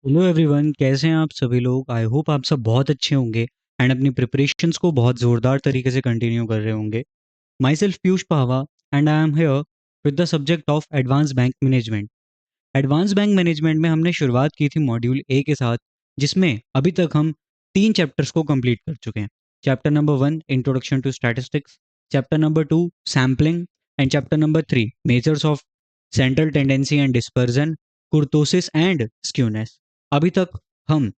Hello everyone, कैसे हैं आप सभी लोग। आई होप आप सब बहुत अच्छे होंगे एंड अपनी प्रिपरेशंस को बहुत ज़ोरदार तरीके से कंटिन्यू कर रहे होंगे। Myself Piyush Pawa and I am here with the subject of advance bank management. Advance bank management में हमने शुरुआत की थी मॉड्यूल ए के साथ, जिसमें अभी तक हम 3 चैप्टर्स को कंप्लीट कर चुके हैं। Chapter number 1 introduction to statistics, chapter number 2 sampling and chapter number 3 measures of central tendency and dispersion, kurtosis and skewness. अभी तक हम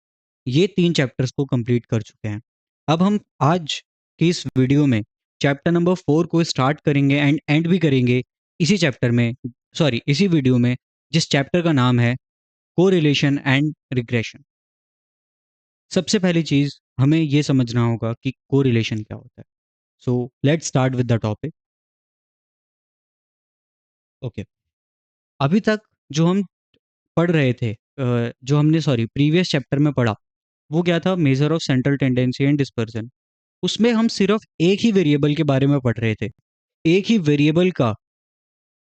ये 3 चैप्टर्स को कंप्लीट कर चुके हैं। अब हम आज की इस वीडियो में चैप्टर नंबर 4 को स्टार्ट करेंगे एंड एंड भी करेंगे इसी चैप्टर में, इसी वीडियो में, जिस चैप्टर का नाम है कोरिलेशन एंड रिग्रेशन। सबसे पहली चीज हमें ये समझना होगा कि कोरिलेशन क्या होता है। So let's start with the topic. Okay, अभी तक जो हम पढ़ रहे थे, जो हमने प्रीवियस चैप्टर में पढ़ा, वो क्या था? Measure of central tendency and dispersion. उसमें हम सिर्फ एक ही वेरिएबल के बारे में पढ़ रहे थे, एक ही वेरिएबल का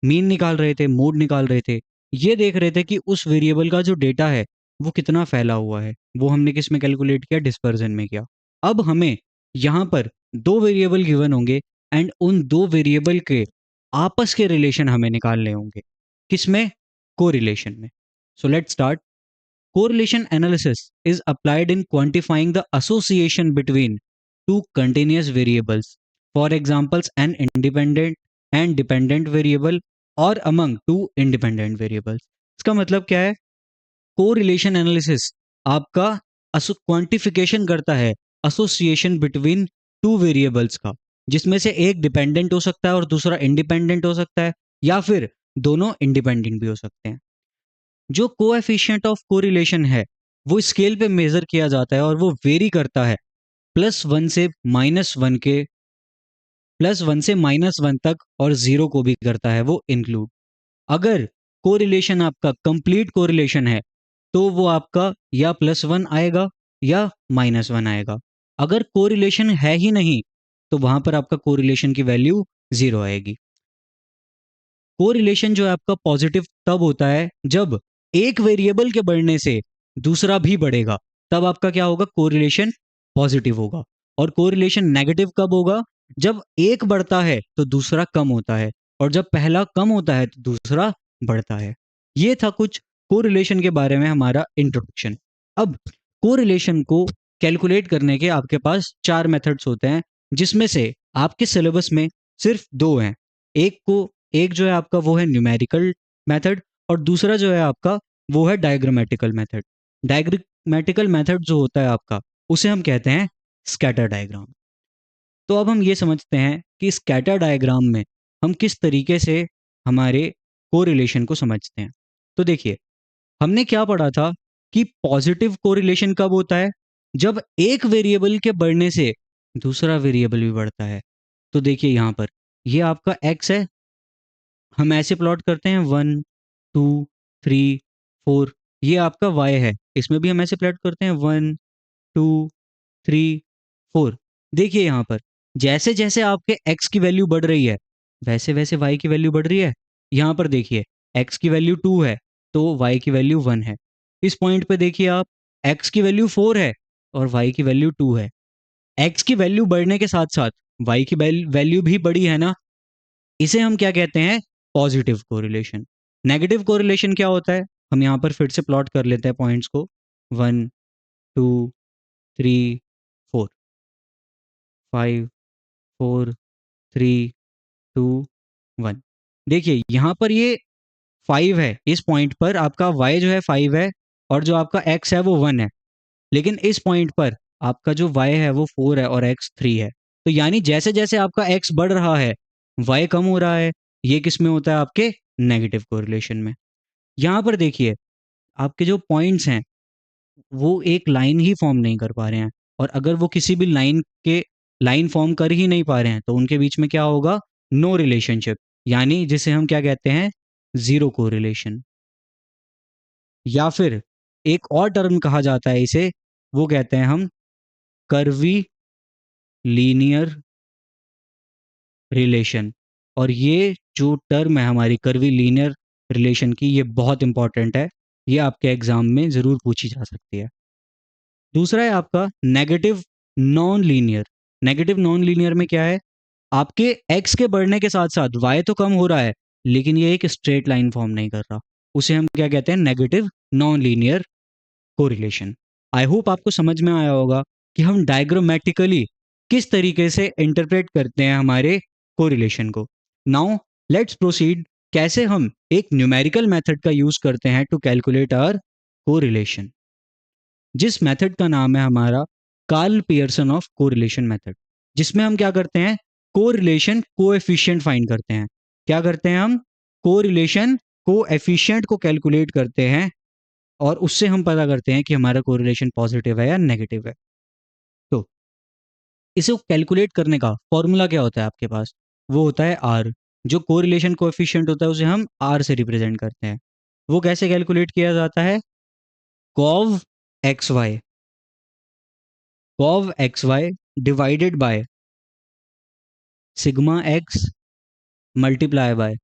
मीन निकाल रहे थे, मोड निकाल रहे थे। ये देख रहे थे कि उस वेरिएबल का जो डेटा है वो कितना फैला हुआ है। वो हमने किस में कैलकुलेट किया? डिस्पर्जन में किया। अब हमें यहाँ पर दो वेरिएबल गिवन होंगे एंड उन दो वेरिएबल के आपस के रिलेशन हमें निकालने होंगे। किसमें? कोरिलेशन में। So let's start. Correlation analysis is applied in quantifying the association between two continuous variables. For examples, an independent and dependent variable or among two independent variables. इसका मतलब क्या है? कोरिलेशन एनालिसिस आपका क्वांटिफिकेशन करता है association between two variables का, जिसमें से एक डिपेंडेंट हो सकता है और दूसरा इंडिपेंडेंट हो सकता है, या फिर दोनों इंडिपेंडेंट भी हो सकते हैं। जो कोएफिशिएंट ऑफ कोरिलेशन है वो स्केल पे मेजर किया जाता है और वो वेरी करता है +1 से -1 के, +1 से -1 तक, और 0 को भी करता है वो इंक्लूड। अगर कोरिलेशन आपका कंप्लीट कोरिलेशन है तो वो आपका या +1 आएगा या -1 आएगा। अगर कोरिलेशन है ही नहीं तो वहां पर आपका कोरिलेशन की वैल्यू 0 आएगी। कोरिलेशन जो है आपका पॉजिटिव तब होता है जब एक वेरिएबल के बढ़ने से दूसरा भी बढ़ेगा, तब आपका क्या होगा? कोरिलेशन पॉजिटिव होगा। और कोरिलेशन नेगेटिव कब होगा? जब एक बढ़ता है तो दूसरा कम होता है, और जब पहला कम होता है तो दूसरा बढ़ता है। ये था कुछ कोरिलेशन के बारे में हमारा इंट्रोडक्शन। अब कोरिलेशन को कैलकुलेट करने के आपके पास 4 मेथड्स होते हैं, जिसमें से आपके सिलेबस में सिर्फ 2 हैं। एक जो है आपका वो है न्यूमेरिकल मेथड, और दूसरा जो है आपका वो है डायग्रामेटिकल मेथड। डायग्रामेटिकल मेथड जो होता है आपका, उसे हम कहते हैं स्कैटर डायग्राम। तो अब हम ये समझते हैं कि स्कैटर डायग्राम में हम किस तरीके से हमारे कोरिलेशन को समझते हैं। तो देखिए, हमने क्या पढ़ा था कि पॉजिटिव कोरिलेशन कब होता है? जब एक वेरिएबल के बढ़ने से दूसरा वेरिएबल भी बढ़ता है। तो देखिए यहाँ पर ये आपका x है, हम ऐसे प्लॉट करते हैं 1 2 3 4। ये आपका y है, इसमें भी हम ऐसे प्लॉट करते हैं 1 2 3 4। देखिए यहाँ पर जैसे जैसे आपके x की वैल्यू बढ़ रही है वैसे वैसे y की वैल्यू बढ़ रही है। यहाँ पर देखिए x की वैल्यू 2 है तो y की वैल्यू 1 है। इस पॉइंट पे देखिए आप, x की वैल्यू 4 है और y की वैल्यू 2 है। x की वैल्यू बढ़ने के साथ साथ y की वैल्यू भी बढ़ी है ना। इसे हम क्या कहते हैं? Positive correlation. नेगेटिव कोरिलेशन क्या होता है? हम यहाँ पर फिर से प्लॉट कर लेते हैं पॉइंट्स को, 1 2 3 4 5 4 3 2 1। देखिए यहाँ पर ये 5 है, इस पॉइंट पर आपका y जो है 5 है और जो आपका x है वो 1 है। लेकिन इस पॉइंट पर आपका जो y है वो 4 है और x 3 है। तो यानी जैसे जैसे आपका x बढ़ रहा है y कम हो रहा है। ये किस में होता है? आपके नेगेटिव कोरिलेशन में। यहाँ पर देखिए आपके जो पॉइंट्स हैं वो एक लाइन ही फॉर्म नहीं कर पा रहे हैं, और अगर वो किसी भी लाइन फॉर्म कर ही नहीं पा रहे हैं तो उनके बीच में क्या होगा? नो रिलेशनशिप, यानी जिसे हम क्या कहते हैं? Zero correlation. या फिर एक और टर्म कहा जाता है इसे, वो कहते हैं हम कर्वी लीनियर रिलेशन। और ये जो टर्म है हमारी कर्वी लीनियर रिलेशन की, ये बहुत इंपॉर्टेंट है। ये आपके एग्जाम में ज़रूर पूछी जा सकती है। दूसरा है आपका negative non linear. Negative non linear में क्या है, आपके एक्स के बढ़ने के साथ साथ वाई तो कम हो रहा है, लेकिन ये एक स्ट्रेट लाइन फॉर्म नहीं कर रहा। उसे हम क्या कहते हैं, negative non linear correlation. I hope आपको समझ में आया होगा कि हम डायग्रामेटिकली किस तरीके से इंटरप्रेट करते हैं हमारे कोरिलेशन को। नाउ लेट्स प्रोसीड, कैसे हम एक न्यूमेरिकल मेथड का यूज करते हैं टू कैलकुलेट आवर कोरिलेशन, जिस मेथड का नाम है हमारा Karl Pearson of correlation method, जिसमें हम क्या करते हैं, कोरिलेशन कोएफिशिएंट फाइंड करते हैं। क्या करते हैं हम, कोरिलेशन कोएफिशिएंट को कैलकुलेट करते हैं, और उससे हम पता करते हैं कि हमारा कोरिलेशन पॉजिटिव है या नेगेटिव है। तो इसे कैलकुलेट करने का फॉर्मूला क्या होता है आपके पास, वो होता है आर। जो कोरिलेशन कोएफिशिएंट होता है उसे हम आर से रिप्रेजेंट करते हैं। वो कैसे कैलकुलेट किया जाता है, cov x y, cov x y divided by sigma x multiply by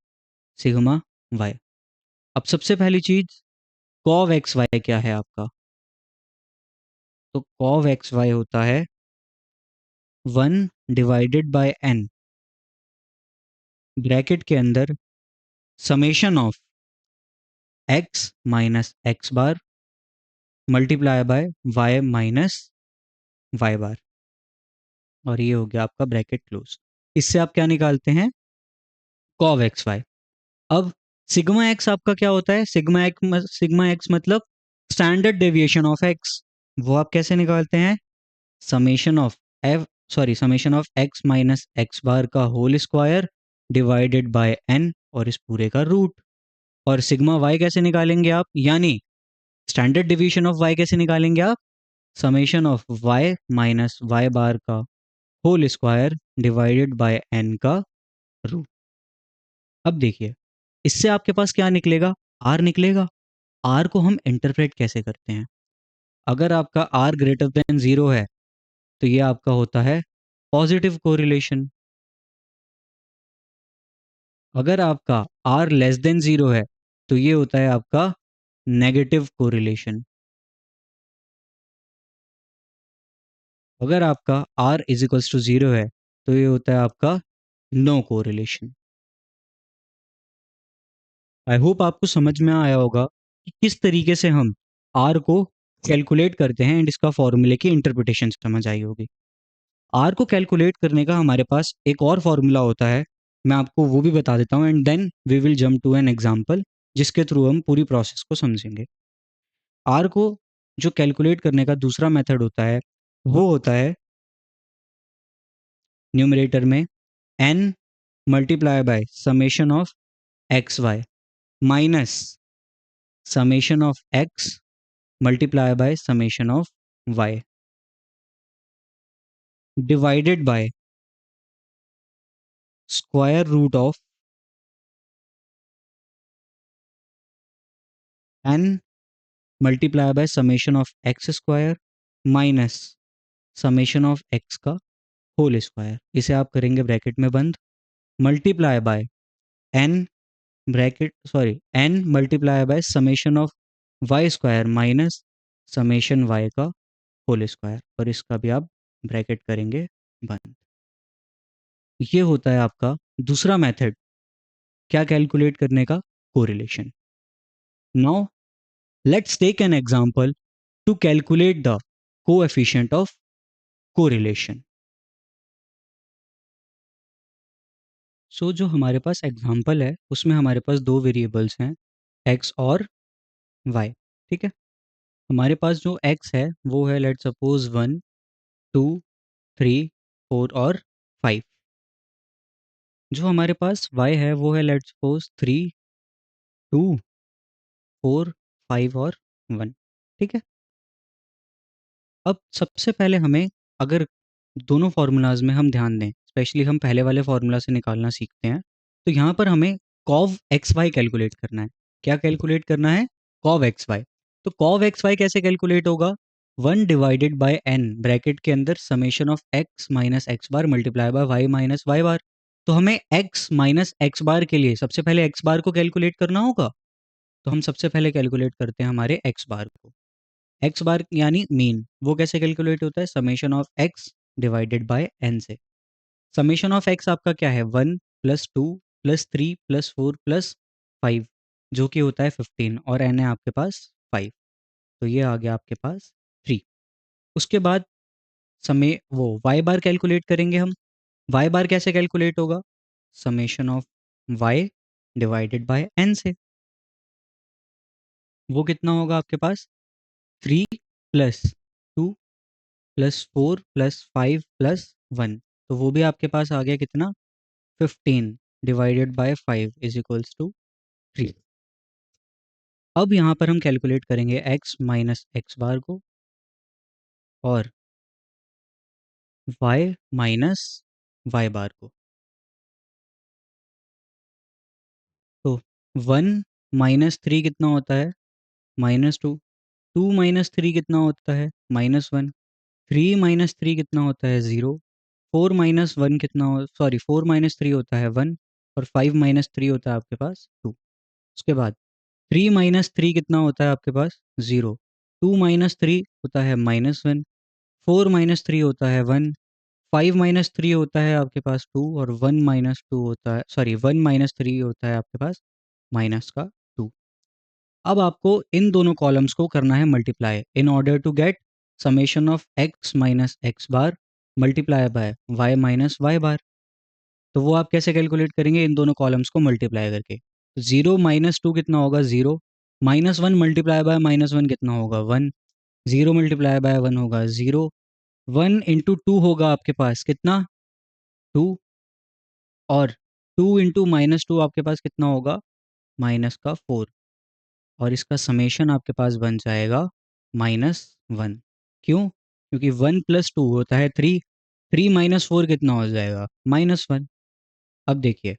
sigma y. अब सबसे पहली चीज, कॉव एक्स वाई क्या है आपका, तो कॉव एक्स वाई होता है 1/n, ब्रैकेट के अंदर summation of x minus x bar multiply by Y minus Y bar, और ये हो गया आपका ब्रैकेट क्लोज। इससे आप क्या निकालते हैं, कॉव एक्स वाई। अब सिग्मा एक्स आपका क्या होता है, सिग्मा एक्स मतलब स्टैंडर्ड डेविएशन ऑफ एक्स। वो आप कैसे निकालते हैं, summation of summation of x minus x bar का whole square divided by n, और इस पूरे का रूट। और सिग्मा वाई कैसे निकालेंगे आप, यानी स्टैंडर्ड डिवीजन ऑफ वाई कैसे निकालेंगे आप, summation of y minus Y bar का whole square divided by n का रूट। अब देखिए, इससे आपके पास क्या निकलेगा, आर निकलेगा। आर को हम इंटरप्रेट कैसे करते हैं, अगर आपका आर ग्रेटर देन 0 है तो ये आपका होता है पॉजिटिव कोरिलेशन। अगर आपका आर लेस देन 0 है तो ये होता है आपका नेगेटिव कोरिलेशन। अगर आपका r इज इक्वल्स टू 0 है तो ये होता है आपका नो कोरिलेशन। आई होप आपको समझ में आया होगा कि किस तरीके से हम r को कैलकुलेट करते हैं, एंड इसका फॉर्मूले की इंटरप्रिटेशन समझ आई होगी। r को कैलकुलेट करने का हमारे पास एक और फॉर्मूला होता है, मैं आपको वो भी बता देता हूँ, and then we will jump to an example जिसके थ्रू हम पूरी प्रोसेस को समझेंगे। r को जो कैलकुलेट करने का दूसरा मेथड होता है वो होता है न्यूमरेटर में n multiply by summation of X Y minus summation of X multiply by summation of Y divided by square root of n multiply by summation of X square minus summation of X का whole square. इसे आप करेंगे bracket में बंद, multiply by n n multiply by summation of Y square minus summation Y का whole square, और इसका भी आप ब्रैकेट करेंगे बंद। ये होता है आपका दूसरा मेथड क्या कैलकुलेट करने का, correlation. Now let's take an example to calculate the coefficient of correlation. So जो हमारे पास एग्जांपल है उसमें हमारे पास दो वेरिएबल्स हैं, x और y। ठीक है, हमारे पास जो x है वो है लेट्स सपोज 1 2 3 4 और 5। जो हमारे पास y है वो है लेट्स सपोज 3 2 4 5 और 1। ठीक है, अब सबसे पहले हमें, अगर दोनों फार्मूलाज में हम ध्यान दें, स्पेशली हम पहले वाले फार्मूला से निकालना सीखते हैं, तो यहाँ पर हमें कॉव एक्स वाई कैलकुलेट करना है। क्या कैलकुलेट करना है, कॉव एक्स वाई। तो कॉव एक्स वाई कैसे कैलकुलेट होगा, 1/n ब्रैकेट के अंदर summation of x minus x bar multiply by Y minus Y bar. तो हमें एक्स माइनस एक्स बार के लिए सबसे पहले एक्स बार को कैलकुलेट करना होगा, तो हम सबसे पहले कैलकुलेट करते हैं हमारे एक्स बार को। एक्स बार यानी मीन, वो कैसे कैलकुलेट होता है? Summation of X divided by N से। समेशन ऑफ एक्स आपका क्या है? 1 + 2 + 3 + 4 + 5, जो कि होता है 15, और एन है आपके पास 5, तो ये आ गया आपके पास 3। उसके बाद समय वो वाई बार कैलकुलेट करेंगे हम। वाई बार कैसे कैलकुलेट होगा? Summation of Y divided by N से। वो कितना होगा आपके पास? 3 + 2 + 4 + 5 + 1, तो वो भी आपके पास आ गया कितना? 15 divided by 5 is equals to 3। अब यहाँ पर हम कैलकुलेट करेंगे x माइनस एक्स बार को और y माइनस वाई बार को। तो 1 - 3 कितना होता है? -2। 2 - 3 कितना होता है? -1। 3 - 3 कितना होता है? 0। 4 - 1 कितना हो, सॉरी 4 - 3 होता है 1, और 5 - 3 होता है आपके पास 2। उसके बाद 3 - 3 कितना होता है आपके पास? 0। 2 - 3 होता है -1। 4 - 3 होता है 1। 5 - 3 होता है आपके पास 2, और 1 - 2 होता है, सॉरी 1 - 3 होता है आपके पास माइनस का 2। अब आपको इन दोनों कॉलम्स को करना है multiply in order to get summation of x minus x bar multiply by Y minus Y bar. तो वो आप कैसे कैलकुलेट करेंगे? इन दोनों कॉलम्स को मल्टीप्लाई करके। 0 - 2 कितना होगा? 0। -1 मल्टीप्लाई बाय -1 कितना होगा? 1। 0 मल्टीप्लाई बाय 1 होगा 0। 1 × 2 होगा आपके पास कितना? 2। और 2 × -2 आपके पास कितना होगा? माइनस का 4। और इसका समेशन आपके पास बन जाएगा -1। क्यों? क्योंकि 1 + 2 होता है 3। 3 - 4 कितना हो जाएगा? -1। अब देखिए,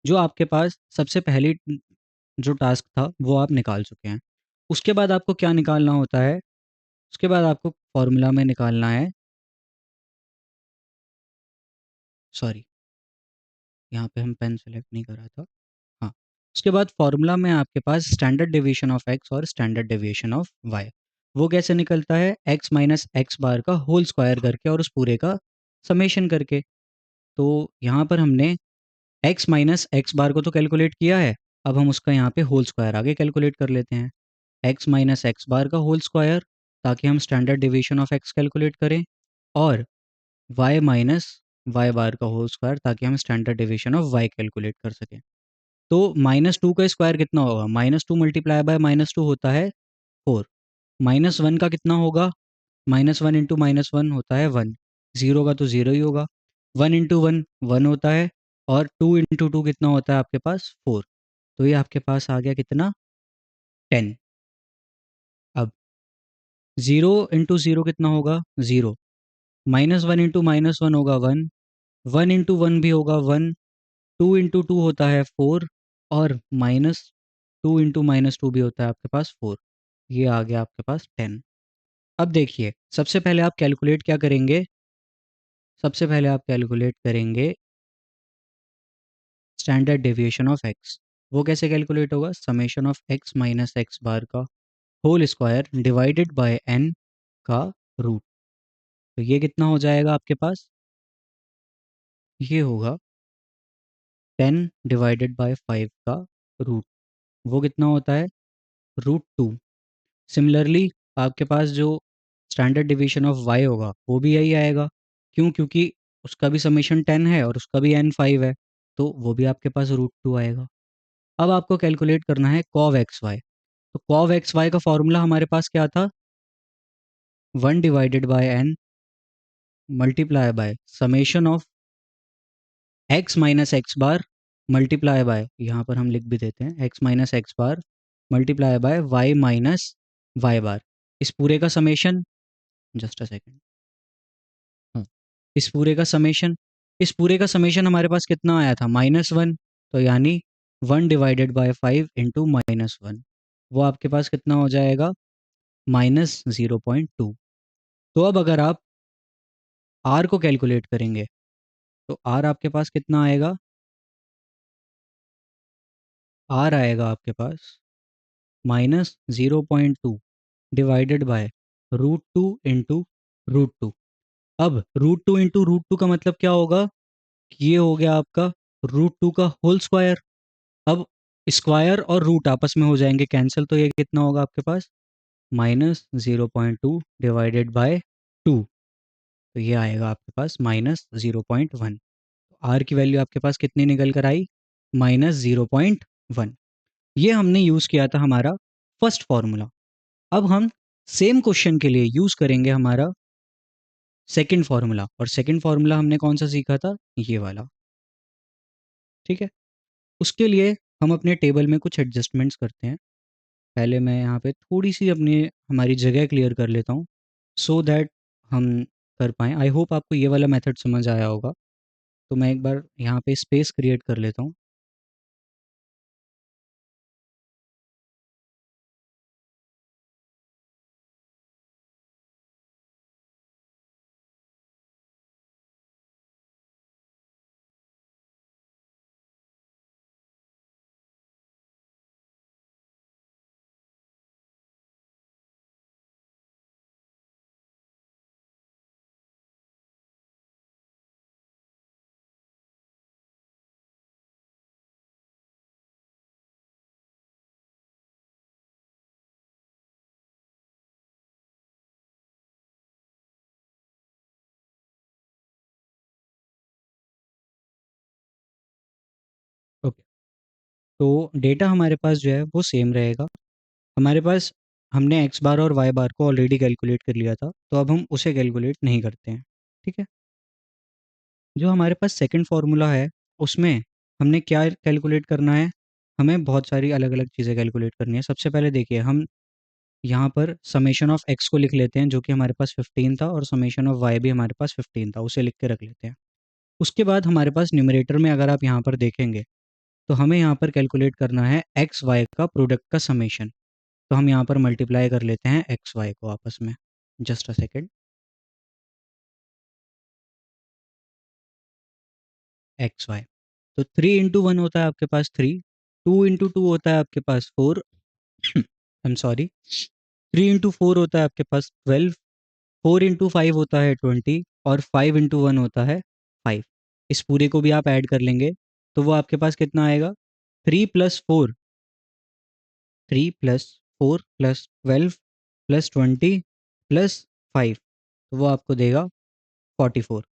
जो आपके पास सबसे पहली जो टास्क था वो आप निकाल चुके हैं। उसके बाद आपको क्या निकालना होता है? उसके बाद आपको फॉर्मूला में निकालना है, सॉरी यहाँ पे हम पेन सेलेक्ट नहीं करा था। हाँ, उसके बाद फॉर्मूला में आपके पास स्टैंडर्ड डेविएशन ऑफ एक्स और स्टैंडर्ड डेविएशन ऑफ वाई। वो कैसे निकलता है? एक्स माइनस एक्स बार का होल स्क्वायर करके और उस पूरे का समेशन करके। तो यहाँ पर हमने एक्स माइनस एक्स बार को तो कैलकुलेट किया है, अब हम उसका यहाँ पे होल स्क्वायर आगे कैलकुलेट कर लेते हैं। एक्स माइनस एक्स बार का होल स्क्वायर, ताकि हम standard deviation of x calculate करें, और वाई माइनस वाई बार का होल स्क्वायर, ताकि हम standard deviation of Y calculate कर सकें। तो -2 का स्क्वायर कितना होगा? -2 मल्टीप्लाई बाय -2 होता है 4। -1 का कितना होगा? -1 × -1 होता है 1। 0 का तो 0 ही होगा। 1 × 1 1 होता है, और 2 × 2 कितना होता है आपके पास? 4। तो ये आपके पास आ गया कितना? 10। अब 0 × 0 कितना होगा? 0। -1 × -1 होगा 1। 1 × 1 भी होगा 1। 2 × 2 होता है 4, और -2 × -2 भी होता है आपके पास 4। ये आ गया आपके पास 10। अब देखिए, सबसे पहले आप कैलकुलेट क्या करेंगे? सबसे पहले आप कैलकुलेट करेंगे स्टैंडर्ड डेविएशन ऑफ एक्स। वो कैसे कैलकुलेट होगा? Summation of x minus x bar का whole square divided by n का रूट। तो ये कितना हो जाएगा आपके पास? ये होगा 10 डिवाइडेड बाय 5 का रूट। वो कितना होता है? √2। सिमिलरली आपके पास जो स्टैंडर्ड डिवीजन ऑफ वाई होगा वो भी यही आएगा। क्यों? क्योंकि उसका भी समेशन 10 है और उसका भी n 5 है, तो वो भी आपके पास √2 आएगा। अब आपको कैलकुलेट करना है कॉव एक्स वाई। तो कॉव एक्स वाई का फॉर्मूला हमारे पास क्या था? 1/n multiply by summation of x minus x bar multiply by, यहाँ पर हम लिख भी देते हैं, x minus x bar multiply by Y minus Y bar. इस पूरे का समेशन, जस्ट अ सेकेंड, हाँ, इस पूरे का समेशन हमारे पास कितना आया था? -1। तो यानी 1/5 इंटू -1, वो आपके पास कितना हो जाएगा? -0.2। तो अब अगर आप आर को कैलकुलेट करेंगे, तो आर आपके पास कितना आएगा? आर आएगा आपके पास -0.2 डिवाइडेड बाय √2 इंटू √2। अब √2 इंटू √2 का मतलब क्या होगा? ये हो गया आपका √2 का होल स्क्वायर। अब स्क्वायर और रूट आपस में हो जाएंगे कैंसिल, तो ये कितना होगा आपके पास? -0.2 डिवाइडेड बाय 2, तो ये आएगा आपके पास -0.1। आर की वैल्यू आपके पास कितनी निकल कर आई? -0.1। ये हमने यूज़ किया था हमारा फर्स्ट फॉर्मूला। अब हम सेम क्वेश्चन के लिए यूज़ करेंगे हमारा सेकंड फॉर्मूला, और सेकंड फॉर्मूला हमने कौन सा सीखा था? ये वाला। ठीक है, उसके लिए हम अपने टेबल में कुछ एडजस्टमेंट्स करते हैं। पहले मैं यहाँ पे थोड़ी सी अपनी हमारी जगह क्लियर कर लेता हूँ, सो दैट हम कर पाएँ। आई होप आपको ये वाला मेथड समझ आया होगा। तो मैं एक बार यहाँ पे स्पेस क्रिएट कर लेता हूँ। ओके, तो डेटा हमारे पास जो है वो सेम रहेगा। हमारे पास हमने एक्स बार और वाई बार को ऑलरेडी कैलकुलेट कर लिया था, तो अब हम उसे कैलकुलेट नहीं करते हैं। ठीक है, जो हमारे पास सेकंड फार्मूला है उसमें हमने क्या कैलकुलेट करना है? हमें बहुत सारी अलग अलग चीज़ें कैलकुलेट करनी है। सबसे पहले देखिए, हम यहाँ पर समेशन ऑफ एक्स को लिख लेते हैं जो कि हमारे पास 15 था, और समेशन ऑफ वाई भी हमारे पास 15 था, उसे लिख के रख लेते हैं। उसके बाद हमारे पास न्यूमरेटर में अगर आप यहाँ पर देखेंगे तो हमें यहाँ पर कैलकुलेट करना है एक्स वाई का प्रोडक्ट का समेशन। तो हम यहाँ पर मल्टीप्लाई कर लेते हैं एक्स वाई को आपस में। Just a second. X Y, तो 3 × 1 होता है आपके पास 3, 2 × 2 होता है आपके पास 4, आई एम सॉरी, 3 × 4 होता है आपके पास 12, 4 × 5 होता है 20, और 5 × 1 होता है 5। इस पूरे को भी आप ऐड कर लेंगे तो वो आपके पास कितना आएगा? 3 + 4, 3 + 4 + 12 + 20 + 5, तो वो आपको देगा 44।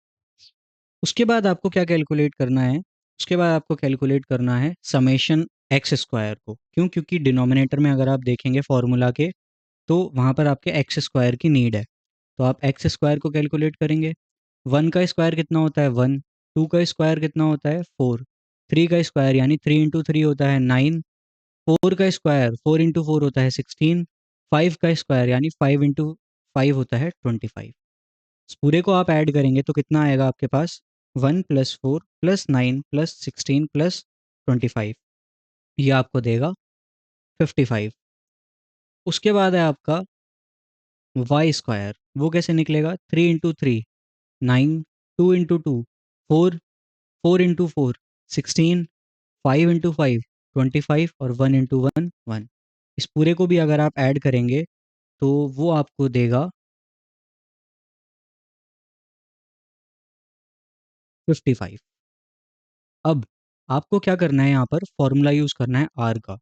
उसके बाद आपको क्या कैलकुलेट करना है? उसके बाद आपको कैलकुलेट करना है समेशन एक्स स्क्वायर को। क्यों? क्योंकि डिनोमिनेटर में अगर आप देखेंगे फॉर्मूला के, तो वहाँ पर आपके एक्स स्क्वायर की नीड है। तो आप एक्स स्क्वायर को कैलकुलेट करेंगे। 1 का स्क्वायर कितना होता है? 1। 2 का स्क्वायर कितना होता है? 4। 3 का स्क्वायर यानी 3 × 3 होता है 9। 4 का स्क्वायर 4 × 4 होता है 16। 5 का स्क्वायर यानी 5 × 5 होता है 25। इस पूरे को आप ऐड करेंगे तो कितना आएगा आपके पास? 1 + 4 + 9 + 16 + 25, ये आपको देगा 55। उसके बाद है आपका वाई स्क्वायर। वो कैसे निकलेगा? 3 × 3 9, 2 × 2 4, 4 × 4 16, 5 × 5 25, और 1 × 1 1। इस पूरे को भी अगर आप ऐड करेंगे तो वो आपको देगा 55। अब आपको क्या करना है? यहाँ पर फॉर्मूला यूज़ करना है आर का।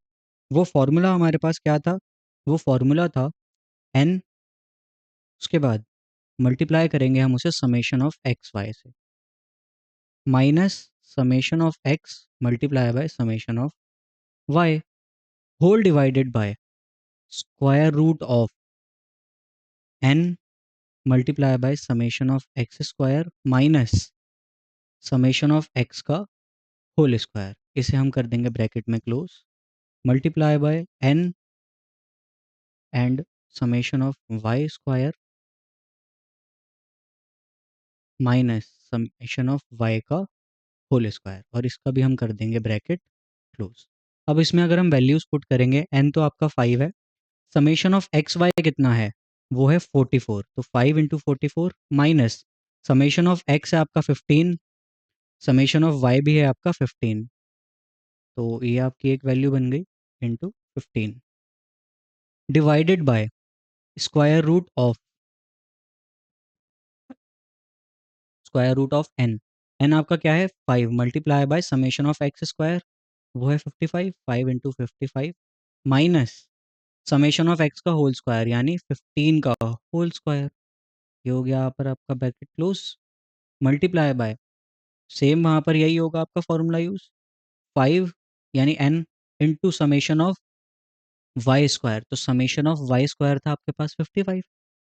वो फॉर्मूला हमारे पास क्या था? वो फॉर्मूला था एन, उसके बाद मल्टीप्लाई करेंगे हम उसे समेशन ऑफ एक्स वाई से, minus summation of X multiply by summation of Y, whole divided by square root of N multiply by summation of X square minus summation of X का whole square. इसे हम कर देंगे bracket में close, multiply by N and summation of Y square minus summation of Y का whole square, और इसका भी हम कर देंगे ब्रैकेट क्लोज। अब इसमें अगर हम वैल्यूज पुट करेंगे, एन तो आपका 5 है, समेशन ऑफ एक्स वाई कितना है? वो है 44, तो 5 × 44 माइनस समेशन ऑफ एक्स है आपका 15, समेशन ऑफ वाई भी है आपका 15, तो ये आपकी एक वैल्यू बन गई into 15। Divided by square root of n। n आपका क्या है 5 multiply by summation of X square, वो है 55, 5 into 55 minus summation of X का होल स्क्वायर यानी 15 का होल स्क्वायर। ये हो गया यहाँ पर आपका bracket close, multiply bye same वहाँ पर यही होगा आपका फॉर्मूला यूज 5 यानी n into summation of Y square, तो समेशन ऑफ वाई स्क्वायर था आपके पास 55,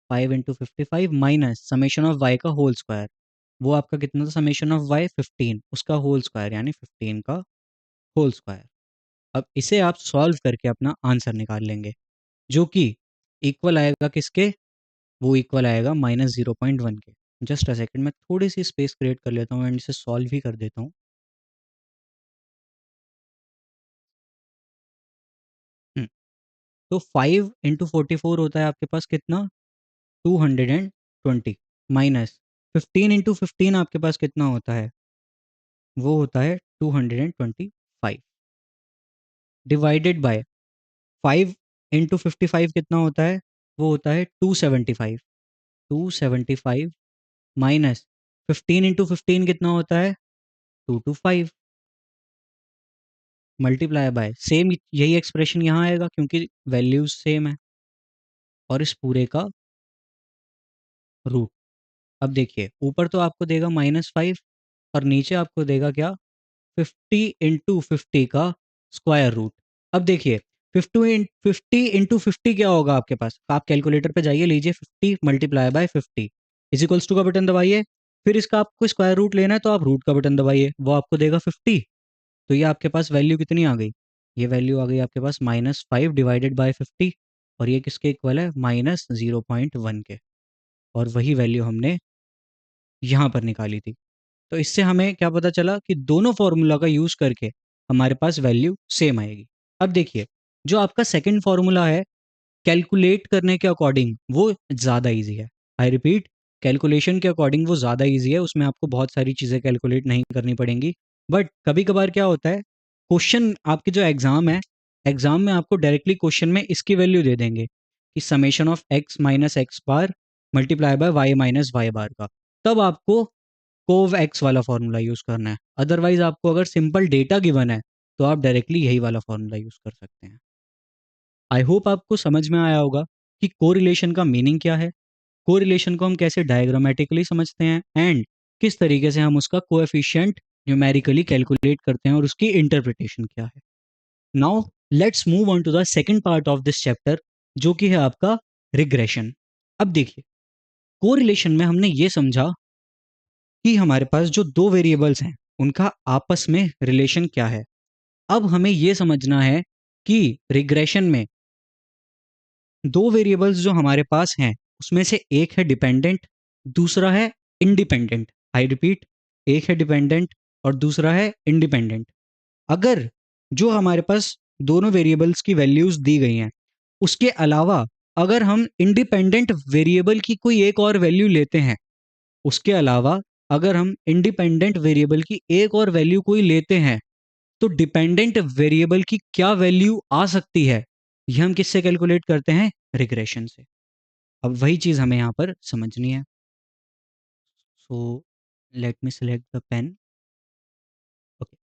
5 into 55 minus summation of Y का होल स्क्वायर, वो आपका कितना था समेशन ऑफ वाई 15, उसका होल स्क्वायर यानी 15 का होल स्क्वायर। अब इसे आप सॉल्व करके अपना आंसर निकाल लेंगे जो कि इक्वल आएगा किसके, वो इक्वल आएगा -0.1 के। जस्ट अ सेकंड, मैं थोड़ी सी स्पेस क्रिएट कर लेता हूँ एंड इसे सॉल्व ही कर देता हूँ। तो 5 इंटू 44 होता है आपके पास कितना 220 माइनस 15 इंटू 15 आपके पास कितना होता है, वो होता है 225 डिवाइडेड बाय 5 इंटू 55 कितना होता है, वो होता है 275, 275 माइनस 15 इंटू 15 कितना होता है 225 मल्टीप्लाई बाय सेम यही एक्सप्रेशन यहाँ आएगा क्योंकि वैल्यूज सेम है और इस पूरे का रूट। अब देखिए ऊपर तो आपको देगा -5 और नीचे आपको देगा क्या 50 इंटू 50 का स्क्वायर रूट। अब देखिए 50 इंटू 50 क्या होगा आपके पास, आप कैलकुलेटर पे जाइए, लीजिए 50 multiply by 50 is equals to का बटन दबाइए, फिर इसका आपको स्क्वायर रूट लेना है तो आप रूट का बटन दबाइए, वो आपको देगा 50। तो ये आपके पास वैल्यू कितनी आ गई, ये वैल्यू आ गई आपके पास -5 डिवाइडेड बाय 50 और ये किसके इक्वल है -0.1 के, और वही वैल्यू हमने यहाँ पर निकाली थी। तो इससे हमें क्या पता चला कि दोनों फॉर्मूला का यूज करके हमारे पास वैल्यू सेम आएगी। अब देखिए जो आपका सेकंड फॉर्मूला है कैलकुलेट करने के अकॉर्डिंग वो ज़्यादा इजी है। आई रिपीट, कैलकुलेशन के अकॉर्डिंग वो ज़्यादा इजी है, उसमें आपको बहुत सारी चीज़ें कैलकुलेट नहीं करनी पड़ेंगी। बट कभी कभार क्या होता है क्वेश्चन आपके जो एग्ज़ाम है, एग्ज़ाम में आपको डायरेक्टली क्वेश्चन में इसकी वैल्यू दे देंगे कि summation of x minus x bar multiply by Y minus Y bar का, तब आपको कोव एक्स वाला फॉर्मूला यूज़ करना है। अदरवाइज आपको अगर सिंपल डेटा गिवन है तो आप डायरेक्टली यही वाला फॉर्मूला यूज़ कर सकते हैं। आई होप आपको समझ में आया होगा कि कोरिलेशन का मीनिंग क्या है, कोरिलेशन को हम कैसे डायग्रामेटिकली समझते हैं एंड किस तरीके से हम उसका कोएफिशिएंट न्यूमेरिकली कैलकुलेट करते हैं और उसकी इंटरप्रिटेशन क्या है। Now let's move on to the second part of this chapter जो कि है आपका रिग्रेशन। अब देखिए कोरिलेशन में हमने ये समझा कि हमारे पास जो दो वेरिएबल्स हैं उनका आपस में रिलेशन क्या है। अब हमें ये समझना है कि रिग्रेशन में दो वेरिएबल्स जो हमारे पास हैं उसमें से एक है डिपेंडेंट, दूसरा है इंडिपेंडेंट। आई रिपीट, एक है डिपेंडेंट और दूसरा है इंडिपेंडेंट। अगर जो हमारे पास दोनों वेरिएबल्स की वैल्यूज दी गई हैं उसके अलावा अगर हम इंडिपेंडेंट वेरिएबल की कोई एक और वैल्यू लेते हैं, उसके अलावा अगर हम इंडिपेंडेंट वेरिएबल की एक और वैल्यू कोई लेते हैं तो डिपेंडेंट वेरिएबल की क्या वैल्यू आ सकती है, ये हम किससे कैलकुलेट करते हैं, रिग्रेशन से। अब वही चीज हमें यहाँ पर समझनी है। So let me select the pen. Okay,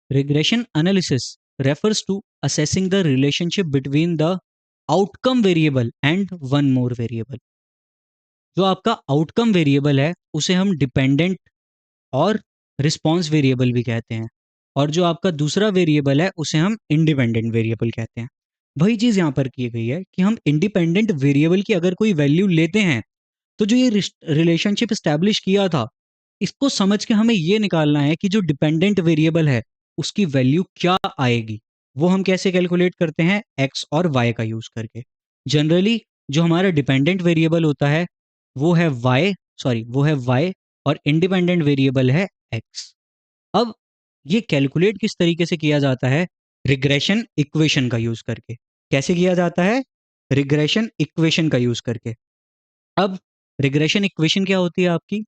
regression analysis refers to assessing the relationship between the outcome variable and one more variable। जो आपका आउटकम वेरिएबल है उसे हम डिपेंडेंट और रिस्पॉन्स वेरिएबल भी कहते हैं, और जो आपका दूसरा वेरिएबल है उसे हम इंडिपेंडेंट वेरिएबल कहते हैं। वही चीज यहाँ पर की गई है कि हम इंडिपेंडेंट वेरिएबल की अगर कोई वैल्यू लेते हैं तो जो ये रिलेशनशिप स्टैब्लिश किया था इसको समझ के हमें ये निकालना है कि जो डिपेंडेंट वेरिएबल है उसकी वैल्यू क्या आएगी। वो हम कैसे कैलकुलेट करते हैं, एक्स और वाई का यूज करके। जनरली जो हमारा डिपेंडेंट वेरिएबल होता है वो है वाई और इंडिपेंडेंट वेरिएबल है एक्स। अब ये कैलकुलेट किस तरीके से किया जाता है, रिग्रेशन इक्वेशन का यूज करके। कैसे किया जाता है, रिग्रेशन इक्वेशन का यूज करके। अब रिग्रेशन इक्वेशन क्या होती है आपकी,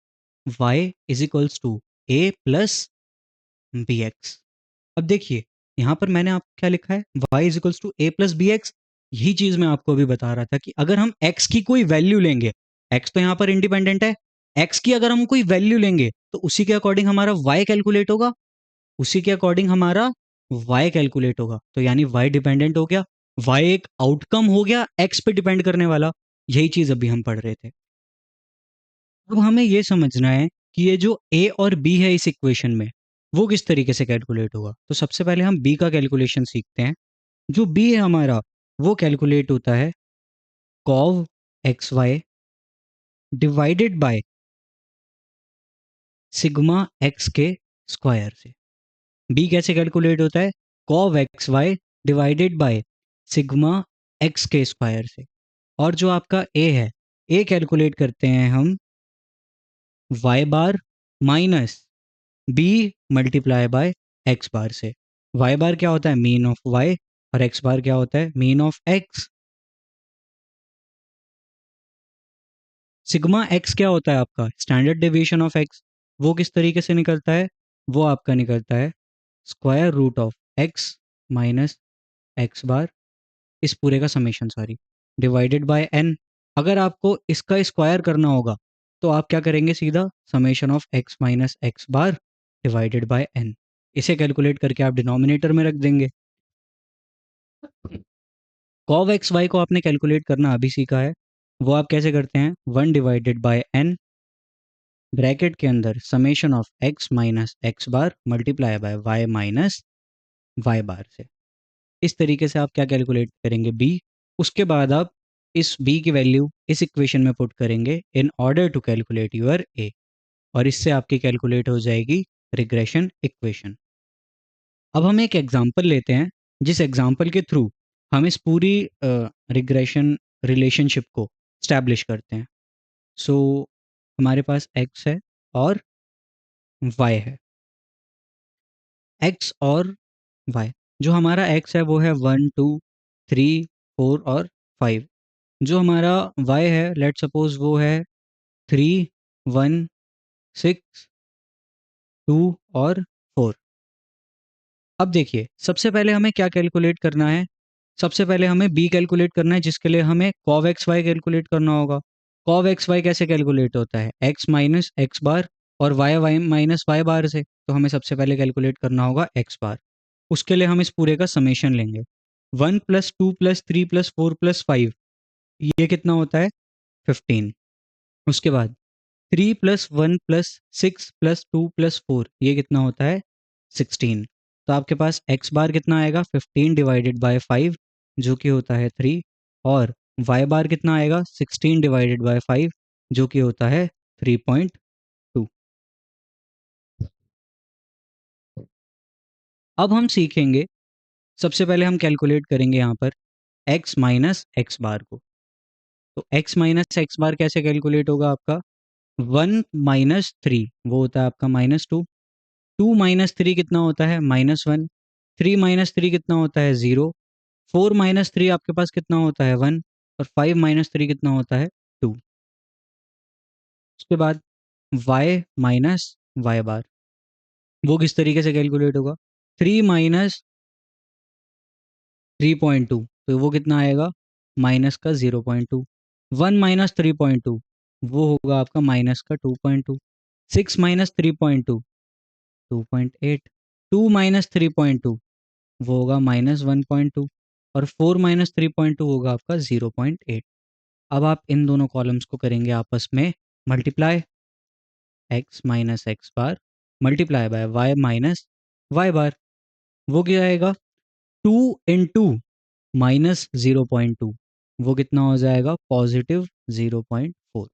y is equals to A plus B X. अब देखिए यहाँ पर मैंने आपको क्या लिखा है, y is equals to A plus B X, यही चीज मैं आपको अभी बता रहा था कि अगर हम x की कोई वैल्यू लेंगे, x तो यहाँ पर इंडिपेंडेंट है, x की अगर हम कोई वैल्यू लेंगे तो उसी के अकॉर्डिंग हमारा y कैलकुलेट होगा, उसी के अकॉर्डिंग हमारा y कैलकुलेट होगा। तो यानी y डिपेंडेंट हो गया, y एक आउटकम हो गया x पे डिपेंड करने वाला। यही चीज अभी हम पढ़ रहे थे। अब हमें ये समझना है कि ये जो a और b है इस इक्वेशन में, वो किस तरीके से कैलकुलेट होगा। तो सबसे पहले हम b का कैलकुलेशन सीखते हैं। जो b है हमारा, वो कैलकुलेट होता है cov xy divided by sigma x के स्क्वायर से। b कैसे कैलकुलेट होता है, cov xy divided by sigma x के स्क्वायर से। और जो आपका a है, a कैलकुलेट करते हैं हम y bar minus b multiply by x बार से। y बार क्या होता है, मीन ऑफ y, और x बार क्या होता है, mean of x। Sigma x क्या होता है आपका, स्टैंडर्ड डेविएशन ऑफ x। वो किस तरीके से निकलता है, वो आपका निकलता है square root of x minus x bar, इस पूरे का summation sorry, divided by n। अगर आपको इसका स्क्वायर करना होगा तो आप क्या करेंगे, सीधा summation of x minus x bar divided by n। इसे कैलकुलेट करके आप डिनोमिनेटर में रख देंगे। cov एक्स वाई को आपने कैलकुलेट करना अभी सीखा है, वो आप कैसे करते हैं, 1 डिवाइडेड बाय n ब्रैकेट के अंदर summation of x minus x bar multiply by y minus Y bar से। इस तरीके से आप क्या कैलकुलेट करेंगे, b। उसके बाद आप इस b की वैल्यू इस इक्वेशन में पुट करेंगे in order to calculate your a, और इससे आपकी कैलकुलेट हो जाएगी रिग्रेशन इक्वेशन। अब हम एक एग्जांपल लेते हैं, जिस एग्जांपल के थ्रू हम इस पूरी रिग्रेशन रिलेशनशिप को स्टैब्लिश करते हैं। सो हमारे पास x है और y है, x और y। जो हमारा x है वो है 1 2 3 4 और 5। जो हमारा y है, लेट सपोज वो है 3 1 6 2 और 4। अब देखिए, सबसे पहले हमें क्या कैलकुलेट करना है, सबसे पहले हमें b कैलकुलेट करना है, जिसके लिए हमें cov xy कैलकुलेट करना होगा। cov xy कैसे कैलकुलेट होता है, x माइनस एक्स बार और y माइनस वाई बार से। तो हमें सबसे पहले कैलकुलेट करना होगा x बार। उसके लिए हम इस पूरे का समेशन लेंगे, 1 प्लस 2 प्लस 3 प्लस 4 प्लस 5, ये कितना होता है 15। उसके बाद 3 प्लस 1 प्लस 6 प्लस 2 प्लस 4, ये कितना होता है 16। तो आपके पास x बार कितना आएगा, 15 डिवाइडेड बाय 5 जो कि होता है 3, और y बार कितना आएगा, 16 डिवाइडेड बाय 5 जो कि होता है 3.2। अब हम सीखेंगे, सबसे पहले हम कैलकुलेट करेंगे यहाँ पर x माइनस एक्स बार को। तो x माइनस एक्स बार कैसे कैलकुलेट होगा आपका, 1 माइनस 3 वो होता है आपका -2, 2 माइनस 3 कितना होता है -1, 3 माइनस 3 कितना होता है 0, 4 माइनस 3 आपके पास कितना होता है 1, और 5 माइनस 3 कितना होता है 2। उसके बाद y माइनस वाई बार, वो किस तरीके से कैलकुलेट होगा, 3 माइनस 3.2, तो वो कितना आएगा माइनस का 0.2, 1 माइनस 3.2 वो होगा आपका माइनस का 2.2, 6 माइनस 3.2 2.8, 2 माइनस 3.2 वो होगा -1.2, और 4 माइनस 3.2 होगा आपका 0.8। अब आप इन दोनों कॉलम्स को करेंगे आपस में multiply, x minus x bar multiply by y minus Y bar, वो क्या आएगा 2 इंटू माइनस 0.2, वो कितना हो जाएगा पॉजिटिव 0.4,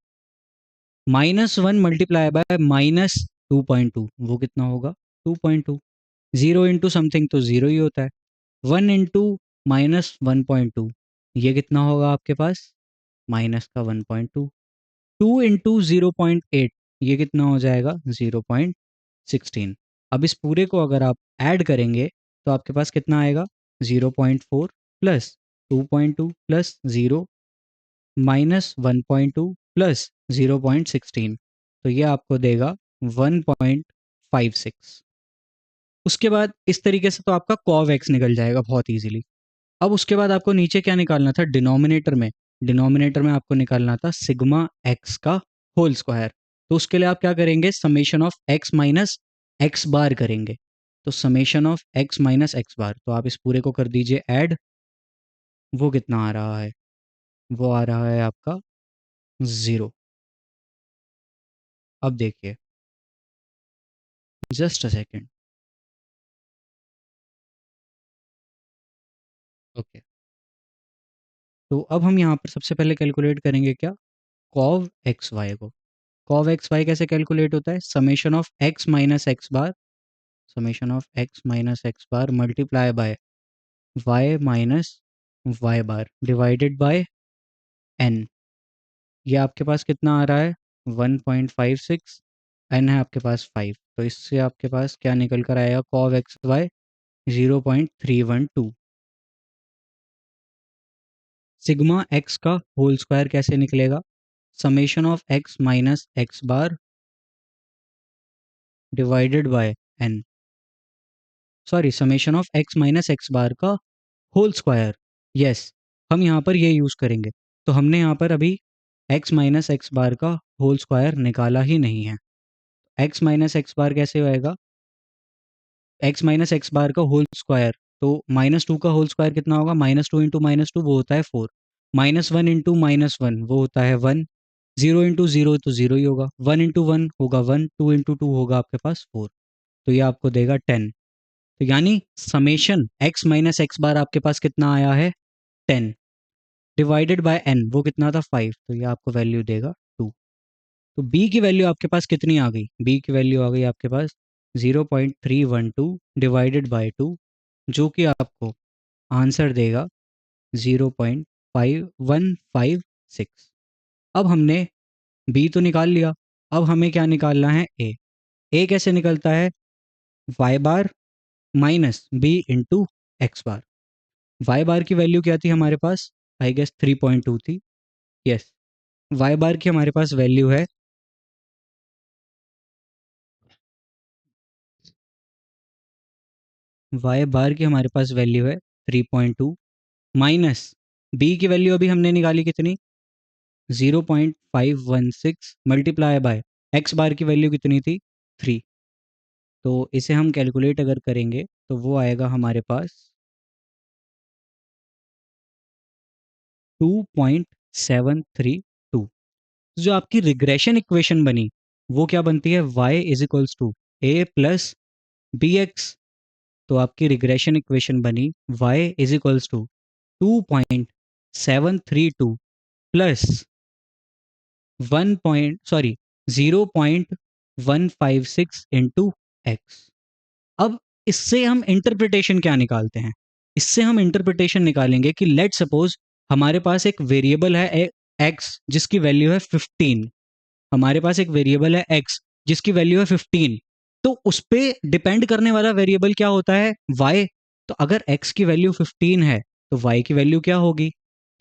-1 मल्टीप्लाई बाय -2.2 वो कितना होगा 2.2। 0 इंटू समथिंग तो 0 ही होता है, 1 इंटू -1.2 ये कितना होगा आपके पास माइनस का 1.2, 2 इंटू 0.8 ये कितना हो जाएगा 0.16। अब इस पूरे को अगर आप ऐड करेंगे तो आपके पास कितना आएगा 0.4 प्लस 2.2 प्लस 0 माइनस 1.2 प्लस 0.16, तो ये आपको देगा 1.56। उसके बाद इस तरीके से तो आपका cov x निकल जाएगा बहुत इजीली। अब उसके बाद आपको नीचे क्या निकालना था, डिनोमिनेटर में आपको निकालना था सिग्मा एक्स का होल स्क्वायर। तो उसके लिए आप क्या करेंगे, summation of x minus x bar करेंगे। तो summation of x minus x bar, तो आप इस पूरे को कर दीजिए ऐड। वो कितना आ रहा है, वो आ रहा है आपका 0। अब देखिए, जस्ट अ सेकेंड। ओके, तो अब हम यहाँ पर सबसे पहले कैलकुलेट करेंगे क्या, कॉव एक्स वाई को। कॉव एक्स वाई कैसे कैलकुलेट होता है, summation of x minus x bar, summation of x minus x bar multiply by Y minus Y bar divided by N. ये आपके पास कितना आ रहा है, 1.56, एन है आपके पास 5, तो इससे आपके पास क्या निकल कर आएगा, cov x y 0.312। Sigma x का होल स्क्वायर कैसे निकलेगा, summation of x minus x bar divided by n, sorry summation of x minus x bar का होल स्क्वायर। यस, हम यहाँ पर ये यूज़ करेंगे। तो हमने यहाँ पर अभी एक्स माइनस एक्स बार का होल स्क्वायर निकाला ही नहीं है। एक्स माइनस एक्स बार कैसे होएगा, एक्स माइनस एक्स बार का होल स्क्वायर, तो -2 का होल स्क्वायर कितना होगा, -2 इंटू -2 वो होता है 4, -1 इंटू -1 वो होता है 1, 0 इंटू 0 तो 0 ही होगा, 1 इंटू 1 होगा 1, 2 इंटू 2 होगा आपके पास 4, तो ये आपको देगा 10। तो यानी समेशन एक्स माइनस एक्स बार आपके पास कितना आया है, 10 डिवाइडेड बाय एन, वो कितना था 5, तो ये आपको वैल्यू देगा 2। तो बी की वैल्यू आपके पास कितनी आ गई, बी की वैल्यू आ गई आपके पास 0.312 डिवाइडेड बाय 2, जो कि आपको आंसर देगा 0.5156। अब हमने बी तो निकाल लिया, अब हमें क्या निकालना है, ए कैसे निकलता है, वाई बार माइनस बी इंटू एक्स बार। वाई बार की वैल्यू क्या थी हमारे पास, आई गेस 3.2 थी। यस, वाई बार की हमारे पास वैल्यू है, वाई बार की हमारे पास वैल्यू है 3.2 माइनस बी की वैल्यू अभी हमने निकाली कितनी, 0.516 मल्टीप्लाई बाय एक्स बार की वैल्यू कितनी थी, 3। तो इसे हम कैलकुलेट अगर करेंगे तो वो आएगा हमारे पास 2.732। जो आपकी रिग्रेशन इक्वेशन बनी वो क्या बनती है, y is equals to A plus B X. तो आपकी रिग्रेशन इक्वेशन बनी y is equals to 2.732 plus 0.156 into X. अब इससे हम इंटरप्रिटेशन क्या निकालते हैं, इससे हम इंटरप्रिटेशन निकालेंगे कि लेट सपोज हमारे पास एक वेरिएबल है एक्स जिसकी वैल्यू है 15, हमारे पास एक वेरिएबल है एक्स जिसकी वैल्यू है 15, तो उस पर डिपेंड करने वाला वेरिएबल क्या होता है, वाई। तो अगर एक्स की वैल्यू 15 है तो वाई की वैल्यू क्या होगी,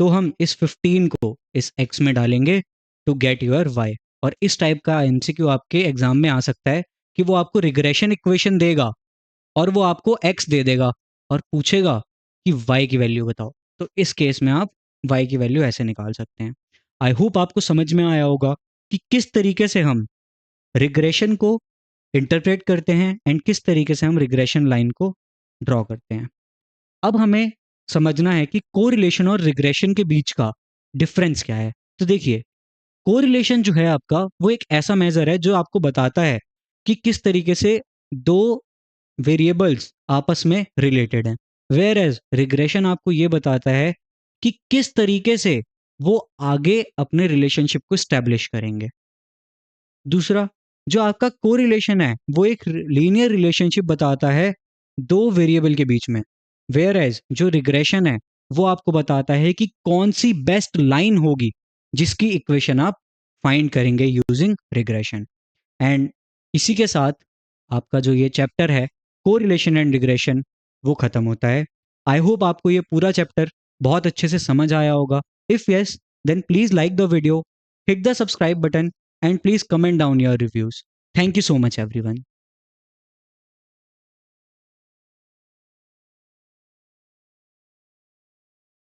तो हम इस 15 को इस एक्स में डालेंगे टू गेट यूर वाई। और इस टाइप का एमसीक्यू आपके एग्जाम में आ सकता है कि वो आपको रिग्रेशन इक्वेशन देगा और वो आपको एक्स दे देगा और पूछेगा कि वाई की वैल्यू बताओ। तो इस केस में आप वाई की वैल्यू ऐसे निकाल सकते हैं। आई होप आपको समझ में आया होगा कि किस तरीके से हम रिग्रेशन को इंटरप्रेट करते हैं एंड किस तरीके से हम रिग्रेशन लाइन को ड्रॉ करते हैं। अब हमें समझना है कि कोरिलेशन और रिग्रेशन के बीच का डिफरेंस क्या है। तो देखिए, कोरिलेशन जो है आपका वो एक ऐसा मेजर है जो आपको बताता है कि किस तरीके से दो वेरिएबल्स आपस में रिलेटेड हैं, वेयर एज रिग्रेशन आपको ये बताता है कि किस तरीके से वो आगे अपने रिलेशनशिप को स्टैब्लिश करेंगे। दूसरा, जो आपका कोरिलेशन है वो एक लीनियर रिलेशनशिप बताता है दो वेरिएबल के बीच में, वेयर एज जो रिग्रेशन है वो आपको बताता है कि कौन सी बेस्ट लाइन होगी जिसकी इक्वेशन आप फाइंड करेंगे यूजिंग रिग्रेशन। एंड इसी के साथ आपका जो ये चैप्टर है कोरिलेशन एंड रिग्रेशन वो खत्म होता है। आई होप आपको ये पूरा चैप्टर बहुत अच्छे से समझ आया होगा। If yes, then please like the video, hit the subscribe button, and please comment down your reviews. Thank you so much everyone.